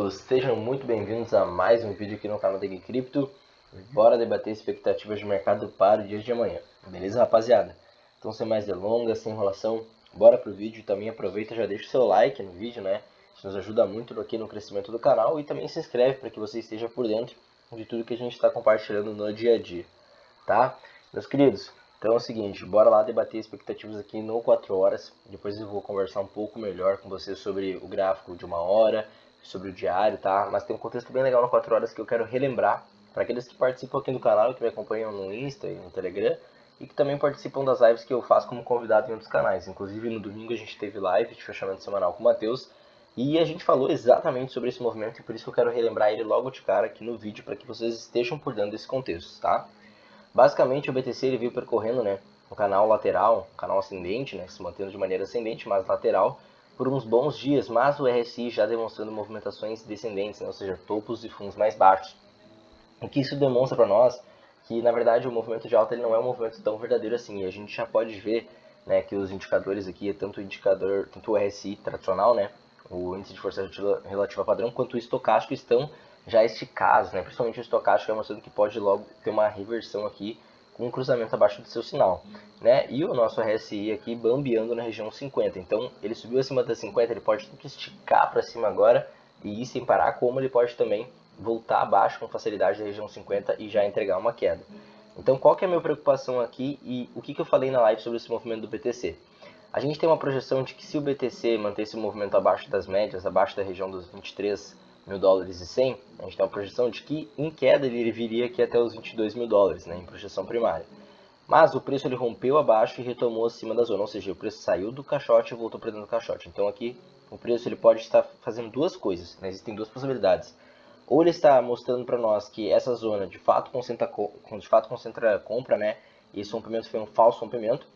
todos, sejam muito bem-vindos a mais um vídeo aqui no canal Tech Cripto. Bora debater expectativas de mercado para o dia de amanhã, beleza, rapaziada? Então, sem mais delongas, sem enrolação, bora pro vídeo. Também aproveita e já deixa o seu like no vídeo, né? Isso nos ajuda muito aqui no crescimento do canal, e também se inscreve para que você esteja por dentro de tudo que a gente está compartilhando no dia a dia, tá? Meus queridos, então é o seguinte, bora lá debater expectativas aqui no 4 horas. Depois eu vou conversar um pouco melhor com vocês sobre o gráfico de 1 hora, sobre o diário, tá? Mas tem um contexto bem legal no 4 horas que eu quero relembrar para aqueles que participam aqui do canal, que me acompanham no Insta e no Telegram, e que também participam das lives que eu faço como convidado em outros canais. Inclusive no domingo a gente teve live de fechamento semanal com o Matheus, e a gente falou exatamente sobre esse movimento, e por isso que eu quero relembrar ele logo de cara aqui no vídeo, para que vocês estejam por dentro desse contexto, tá? Basicamente o BTC ele veio percorrendo, né, um canal lateral, um canal ascendente, né, se mantendo de maneira ascendente, mas lateral, por uns bons dias, mas o RSI já demonstrando movimentações descendentes, né, ou seja, topos e fundos mais baixos. O que isso demonstra para nós que, na verdade, o movimento de alta ele não é um movimento tão verdadeiro assim, e a gente já pode ver, né, que os indicadores aqui, tanto o RSI tradicional, né, o índice de força relativa padrão, quanto o estocástico estão já esticados, né, principalmente o estocástico mostrando que pode logo ter uma reversão aqui com um cruzamento abaixo do seu sinal, né, e o nosso RSI aqui bambeando na região 50, então ele subiu acima da 50, ele pode tanto esticar para cima agora e ir sem parar, como ele pode também voltar abaixo com facilidade da região 50 e já entregar uma queda. Então qual que é a minha preocupação aqui e o que eu falei na live sobre esse movimento do BTC? A gente tem uma projeção de que se o BTC manter esse movimento abaixo das médias, abaixo da região dos 23 mil dólares e 100, a gente tem uma projeção de que em queda ele viria aqui até os 22 mil dólares, né, em projeção primária. Mas o preço ele rompeu abaixo e retomou acima da zona, ou seja, o preço saiu do caixote e voltou para dentro do caixote. Então aqui o preço ele pode estar fazendo duas coisas, né? Existem duas possibilidades. Ou ele está mostrando para nós que essa zona de fato concentra compra, né? E esse rompimento foi um falso rompimento.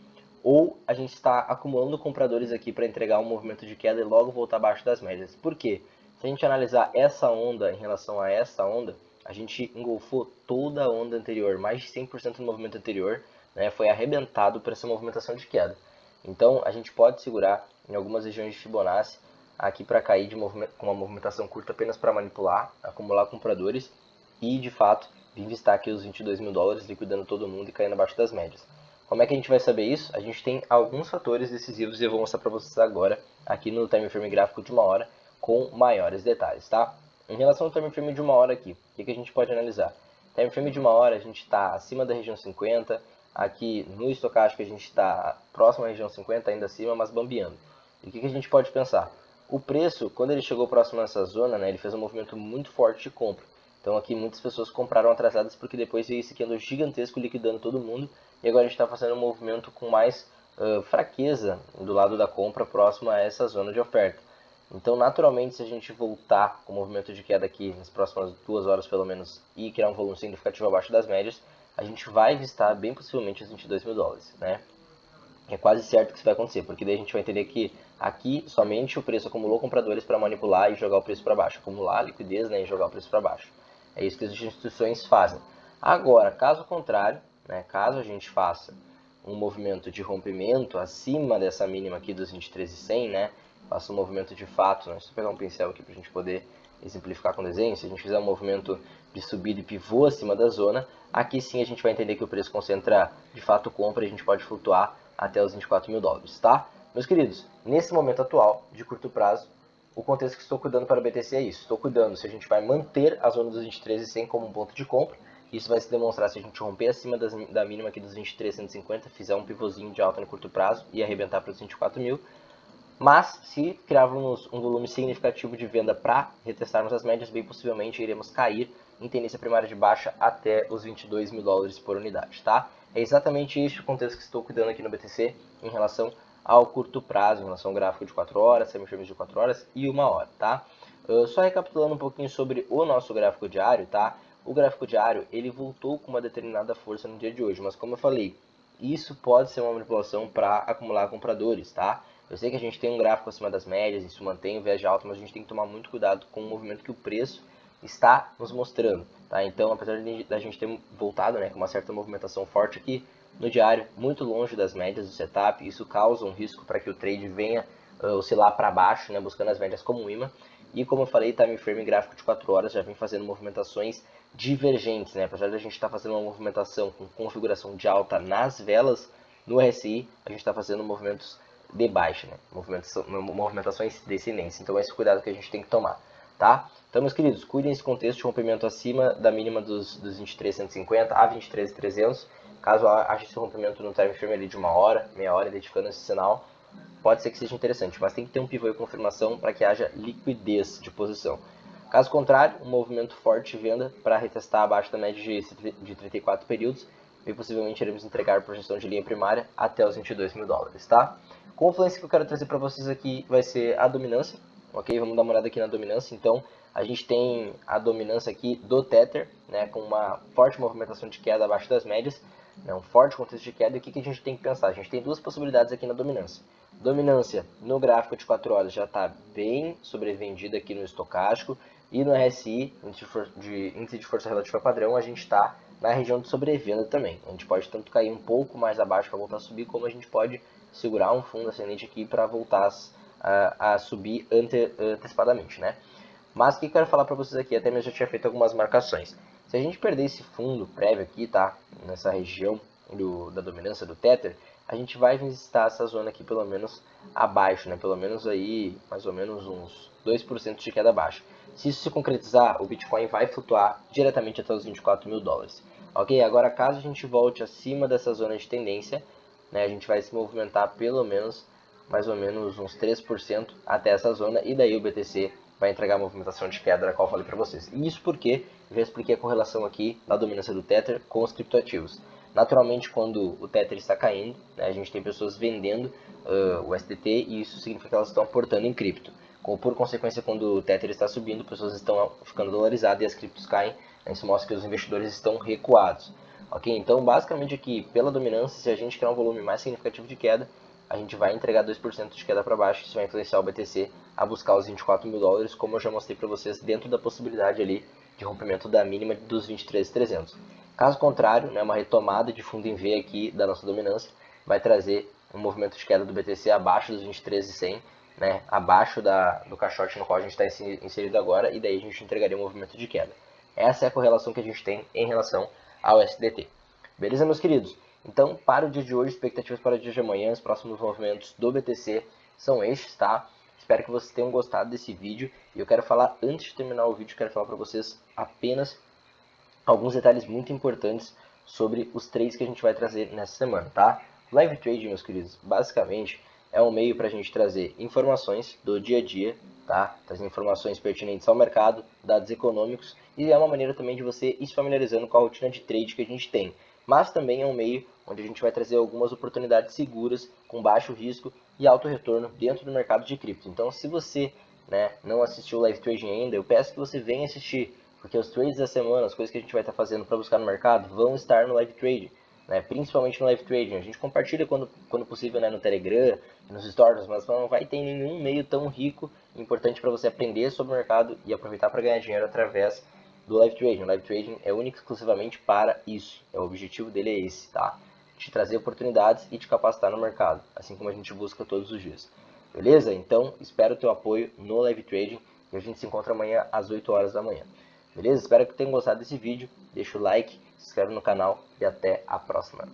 Ou a gente está acumulando compradores aqui para entregar um movimento de queda e logo voltar abaixo das médias. Por quê? Se a gente analisar essa onda em relação a essa onda, a gente engolfou toda a onda anterior, mais de 100% do movimento anterior, né, foi arrebentado por essa movimentação de queda. Então a gente pode segurar em algumas regiões de Fibonacci aqui para cair com uma movimentação curta apenas para manipular, acumular compradores e de fato vir vistar aqui os 22 mil dólares, liquidando todo mundo e caindo abaixo das médias. Como é que a gente vai saber isso? A gente tem alguns fatores decisivos e eu vou mostrar para vocês agora aqui no time frame gráfico de 1 hora com maiores detalhes, tá? Em relação ao time frame de 1 hora aqui, o que a gente pode analisar? Time frame de 1 hora a gente está acima da região 50, aqui no estocástico a gente está próximo à região 50, ainda acima, mas bambeando. E o que a gente pode pensar? O preço, quando ele chegou próximo a essa zona, né, ele fez um movimento muito forte de compra. Então aqui muitas pessoas compraram atrasadas porque depois veio esse candle gigantesco liquidando todo mundo. E agora a gente está fazendo um movimento com mais fraqueza do lado da compra próximo a essa zona de oferta. Então naturalmente se a gente voltar com o movimento de queda aqui nas próximas 2 horas pelo menos e criar um volume significativo abaixo das médias, a gente vai vistar bem possivelmente os 22 mil dólares, né? É quase certo que isso vai acontecer, porque daí a gente vai entender que aqui somente o preço acumulou compradores para manipular e jogar o preço para baixo, acumular liquidez, né, e jogar o preço para baixo. É isso que as instituições fazem. Agora, caso contrário, né, caso a gente faça um movimento de rompimento acima dessa mínima aqui dos 23.100, né, faça um movimento de fato, né, deixa eu pegar um pincel aqui para a gente poder exemplificar com desenho, se a gente fizer um movimento de subida e pivô acima da zona, aqui sim a gente vai entender que o preço concentra de fato compra e a gente pode flutuar até os 24 mil dólares, tá? Meus queridos, nesse momento atual, de curto prazo, o contexto que estou cuidando para o BTC é isso. Estou cuidando se a gente vai manter a zona dos 23.100 como um ponto de compra. Isso vai se demonstrar se a gente romper acima da mínima aqui dos 23.150, fizer um pivôzinho de alta no curto prazo e arrebentar para os 24 mil. Mas, se criarmos um volume significativo de venda para retestarmos as médias, bem possivelmente iremos cair em tendência primária de baixa até os 22 mil dólares por unidade, tá? É exatamente este o contexto que estou cuidando aqui no BTC em relação ao curto prazo, em relação ao gráfico de 4 horas, semifirmes de 4 horas e 1 hora, tá? Só recapitulando um pouquinho sobre o nosso gráfico diário, tá? O gráfico diário, ele voltou com uma determinada força no dia de hoje, mas como eu falei, isso pode ser uma manipulação para acumular compradores, tá? Eu sei que a gente tem um gráfico acima das médias, isso mantém o viés de alta, mas a gente tem que tomar muito cuidado com o movimento que o preço está nos mostrando, tá? Então, apesar da gente ter voltado, né, com uma certa movimentação forte aqui no diário, muito longe das médias do setup, isso causa um risco para que o trade venha oscilar para baixo, né, buscando as médias como um imã. E como eu falei, time frame gráfico de 4 horas já vem fazendo movimentações divergentes, né? Apesar de a gente estar fazendo uma movimentação com configuração de alta nas velas, no RSI a gente está fazendo movimentos de baixa, né? Movimentações descendentes. Então esse cuidado que a gente tem que tomar, tá? Então, meus queridos, cuidem desse contexto de rompimento acima da mínima dos 23.150 a 23.300. Caso haja esse rompimento no time frame ali de uma hora, meia hora, identificando esse sinal, pode ser que seja interessante, mas tem que ter um pivô e confirmação para que haja liquidez de posição. Caso contrário, um movimento forte de venda para retestar abaixo da média de 34 períodos e possivelmente iremos entregar projeção de linha primária até os 22 mil dólares, tá? Com a influência que eu quero trazer para vocês aqui vai ser a dominância, ok? Vamos dar uma olhada aqui na dominância. Então, a gente tem a dominância aqui do Tether, né, com uma forte movimentação de queda abaixo das médias, né, um forte contexto de queda. E o que a gente tem que pensar? A gente tem duas possibilidades aqui na dominância. Dominância no gráfico de 4 horas já está bem sobrevendida aqui no estocástico, e no RSI, índice de força relativa padrão, a gente está na região de sobrevenda também. A gente pode tanto cair um pouco mais abaixo para voltar a subir, como a gente pode segurar um fundo ascendente aqui para voltar a subir antecipadamente, né? Mas o que eu quero falar para vocês aqui, até mesmo já tinha feito algumas marcações. Se a gente perder esse fundo prévio aqui, tá? Nessa região da dominância do Tether, a gente vai visitar essa zona aqui pelo menos abaixo, né? Pelo menos aí, mais ou menos uns 2% de queda abaixo. Se isso se concretizar, o Bitcoin vai flutuar diretamente até os 24 mil dólares. Ok? Agora, caso a gente volte acima dessa zona de tendência, né? A gente vai se movimentar pelo menos, mais ou menos uns 3% até essa zona, e daí o BTC vai entregar a movimentação de queda da qual eu falei para vocês. E isso porque eu já expliquei a correlação aqui da dominância do Tether com os criptoativos. Naturalmente, quando o Tether está caindo, né, a gente tem pessoas vendendo o SDT, e isso significa que elas estão aportando em cripto. Por consequência, quando o Tether está subindo, pessoas estão ficando dolarizadas e as criptos caem. Isso mostra que os investidores estão recuados. Ok? Então, basicamente aqui, pela dominância, se a gente criar um volume mais significativo de queda, a gente vai entregar 2% de queda para baixo. Isso vai influenciar o BTC a buscar os 24 mil dólares, como eu já mostrei para vocês, dentro da possibilidade ali de rompimento da mínima dos 23.300. Caso contrário, né, uma retomada de fundo em V aqui da nossa dominância vai trazer um movimento de queda do BTC abaixo dos 23.100, né, abaixo do caixote no qual a gente está inserido agora, e daí a gente entregaria um movimento de queda. Essa é a correlação que a gente tem em relação ao SDT. Beleza, meus queridos? Então, para o dia de hoje, expectativas para o dia de amanhã, os próximos movimentos do BTC são estes, tá? Espero que vocês tenham gostado desse vídeo. E eu quero falar, antes de terminar o vídeo, quero falar para vocês apenas alguns detalhes muito importantes sobre os trades que a gente vai trazer nessa semana, tá? Live Trading, meus queridos, basicamente é um meio para a gente trazer informações do dia a dia, tá? Trazer informações pertinentes ao mercado, dados econômicos, e é uma maneira também de você ir se familiarizando com a rotina de trade que a gente tem. Mas também é um meio onde a gente vai trazer algumas oportunidades seguras, com baixo risco e alto retorno dentro do mercado de cripto. Então, se você, né, não assistiu o Live Trading ainda, eu peço que você venha assistir, porque os trades da semana, as coisas que a gente vai estar fazendo para buscar no mercado, vão estar no Live Trading, né, principalmente no Live Trading. A gente compartilha quando possível, né, no Telegram, nos stories, mas não vai ter nenhum meio tão rico e importante para você aprender sobre o mercado e aproveitar para ganhar dinheiro através do Live Trading. O Live Trading é único e exclusivamente para isso. O objetivo dele é esse, tá? Te trazer oportunidades e te capacitar no mercado, assim como a gente busca todos os dias. Beleza? Então, espero o teu apoio no Live Trading e a gente se encontra amanhã às 8 horas da manhã. Beleza? Espero que tenham gostado desse vídeo. Deixa o like, se inscreve no canal e até a próxima.